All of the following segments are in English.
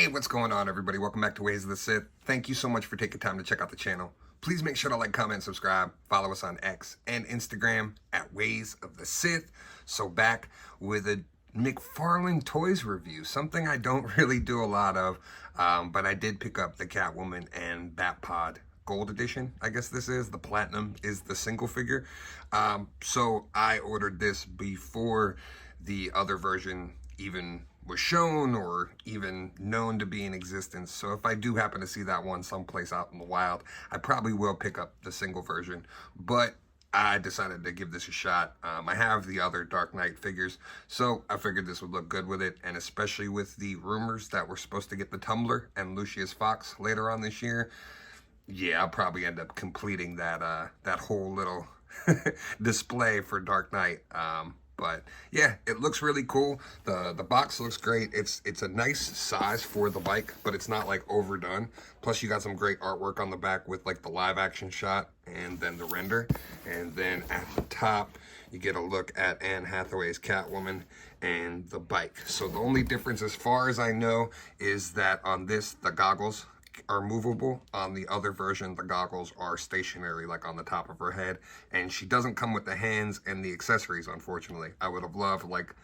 Hey, what's going on, everybody? Welcome back to Ways of the Sith. Thank you so much for taking time to check out the channel. Please make sure to like, comment, subscribe. Follow us on X and Instagram at Ways of the Sith. So back with a Mcfarlane Toys review, something I don't really do a lot of, but I did pick up the Catwoman and Batpod Gold Edition. I guess this is. The Platinum is the single figure. So I ordered this before the other version even was shown or even known to be in existence. So if I do happen to see that one someplace out in the wild, I probably will pick up the single version, but I decided to give this a shot. I have the other Dark Knight figures, so I figured this would look good with it, and especially with the rumors that we're supposed to get the Tumbler and Lucius Fox later on this year. Yeah, I'll probably end up completing that that whole little display for Dark Knight. But yeah, it looks really cool. The box looks great. It's a nice size for the bike, but it's not like overdone. Plus you got some great artwork on the back with like the live action shot and then the render. And then at the top, you get a look at Anne Hathaway's Catwoman and the bike. So the only difference as far as I know is that on this, the goggles are movable. On the other version, the goggles are stationary, like on the top of her head, and she doesn't come with the hands and the accessories, unfortunately. I would have loved, like,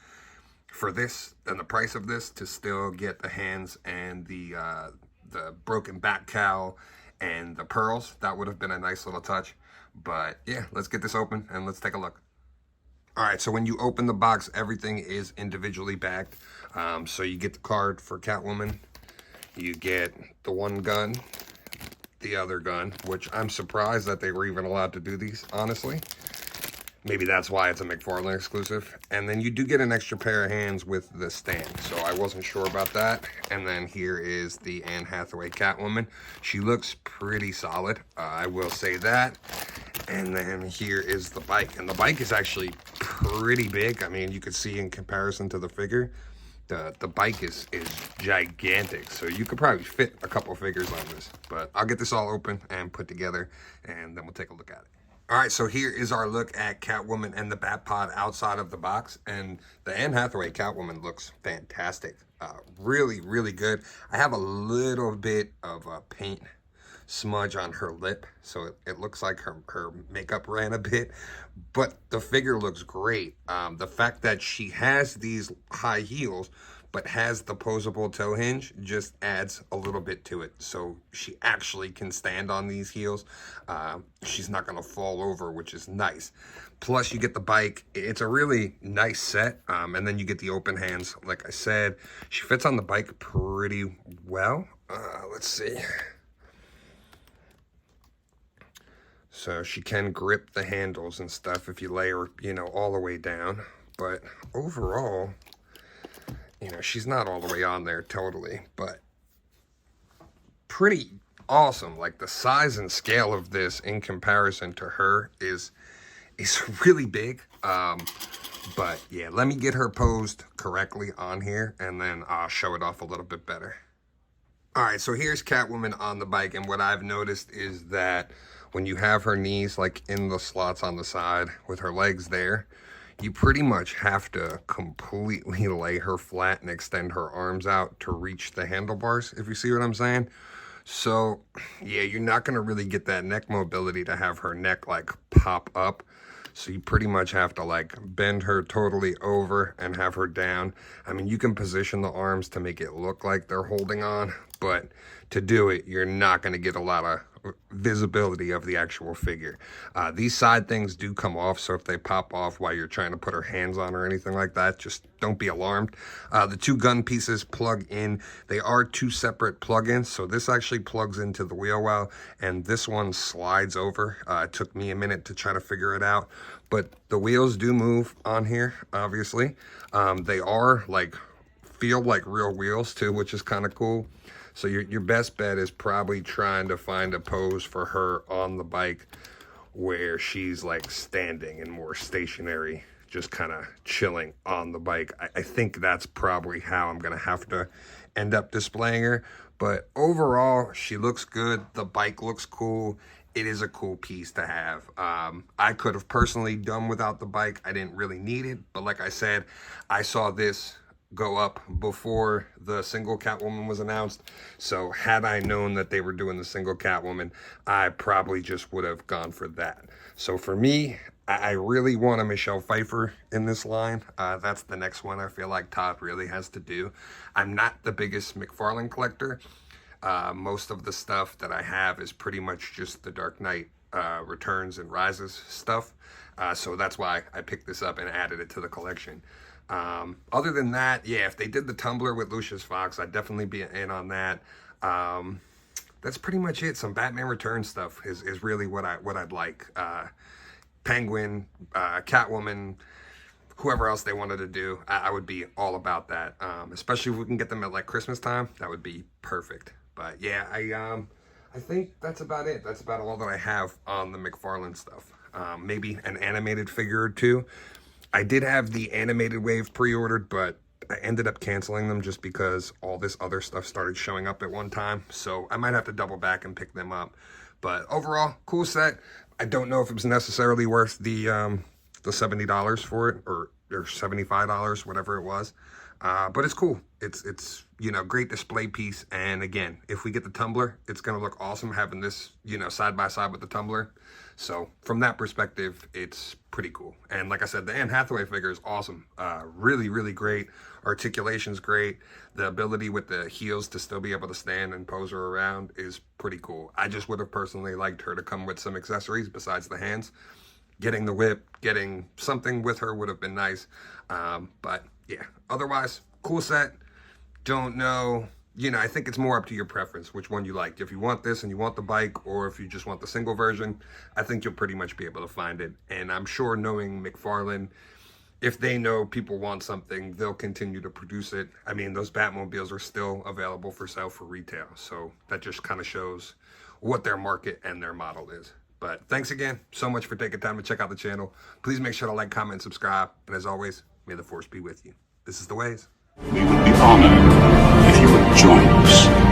for this and the price of this, to still get the hands and the broken back cowl and the pearls. That would have been a nice little touch. But yeah, let's get this open and let's take a look. All right, so when you open the box, everything is individually bagged. So you get the card for Catwoman. You get the one gun, the other gun, which I'm surprised that they were even allowed to do these, honestly. Maybe that's why it's a Mcfarlane exclusive. And then you do get an extra pair of hands with the stand, so I wasn't sure about that. And then here is the Anne Hathaway Catwoman. She looks pretty solid, I will say that. And then here is the bike, and the bike is actually pretty big. I mean, you could see in comparison to the figure, the bike is gigantic, so you could probably fit a couple figures on this. But I'll get this all open and put together, and then we'll take a look at it. All right, so here is our look at Catwoman and the Batpod outside of the box, and the Anne Hathaway Catwoman looks fantastic. Really, really good. I have a little bit of a paint smudge on her lip, so it looks like her makeup ran a bit, but the figure looks great. The fact that she has these high heels but has the posable toe hinge just adds a little bit to it, so she actually can stand on these heels. She's not gonna fall over, which is nice. Plus you get the bike. It's a really nice set, and then you get the open hands. Like I said, she fits on the bike pretty well. Let's see. So she can grip the handles and stuff if you lay her, you know, all the way down. But overall, you know, she's not all the way on there totally, but pretty awesome. Like the size and scale of this in comparison to her is really big. But yeah, let me get her posed correctly on here and then I'll show it off a little bit better. All right, so here's Catwoman on the bike, and what I've noticed is that when you have her knees like in the slots on the side with her legs there, you pretty much have to completely lay her flat and extend her arms out to reach the handlebars, if you see what I'm saying. So yeah, you're not gonna really get that neck mobility to have her neck like pop up. So you pretty much have to like bend her totally over and have her down. I mean, you can position the arms to make it look like they're holding on, but to do it, you're not going to get a lot of visibility of the actual figure. These side things do come off, so if they pop off while you're trying to put her hands on or anything like that, just don't be alarmed. The two gun pieces plug in. They are two separate plug-ins, so this actually plugs into the wheel well, and this one slides over. It took me a minute to try to figure it out, but the wheels do move on here, obviously. They are like, feel like real wheels too, which is kind of cool. So your best bet is probably trying to find a pose for her on the bike where she's like standing and more stationary, just kind of chilling on the bike. I think that's probably how I'm going to have to end up displaying her. But overall, she looks good. The bike looks cool. It is a cool piece to have. I could have personally done without the bike. I didn't really need it. But like I said, I saw this go up before the single Catwoman was announced. So had I known that they were doing the single Catwoman, I probably just would have gone for that. So for me, I really want a Michelle Pfeiffer in this line. That's the next one I feel like Todd really has to do. I'm not the biggest Mcfarlane collector. Most of the stuff that I have is pretty much just the Dark Knight Returns and Rises stuff. So that's why I picked this up and added it to the collection. Other than that, yeah, if they did the Tumbler with Lucius Fox, I'd definitely be in on that. That's pretty much it. Some Batman Returns stuff is really what I'd like. Penguin, Catwoman, whoever else they wanted to do, I would be all about that. Especially if we can get them at like Christmas time, that would be perfect. But yeah, I think that's about it. That's about all that I have on the Mcfarlane stuff. Maybe an animated figure or two. I did have the animated wave pre-ordered, but I ended up canceling them just because all this other stuff started showing up at one time. So I might have to double back and pick them up. But overall, cool set. I don't know if it was necessarily worth the $70 for it or $75, whatever it was. But it's cool. It's you know, great display piece. And again, if we get the tumbler, it's going to look awesome having this, you know, side by side with the tumbler. So from that perspective, it's pretty cool. And like I said, the Anne Hathaway figure is awesome. Really, really great. Articulation's great. The ability with the heels to still be able to stand and pose her around is pretty cool. I just would have personally liked her to come with some accessories besides the hands. Getting the whip, getting something with her would have been nice. But yeah, otherwise, cool set. Don't know, you know, I think it's more up to your preference, which one you like. If you want this and you want the bike, or if you just want the single version, I think you'll pretty much be able to find it. And I'm sure, knowing Mcfarlane, if they know people want something, they'll continue to produce it. I mean, those Batmobiles are still available for sale for retail. So that just kind of shows what their market and their model is. But thanks again so much for taking time to check out the channel. Please make sure to like, comment, subscribe. And as always, may the force be with you. This is The Ways. We would be honored if you would join us.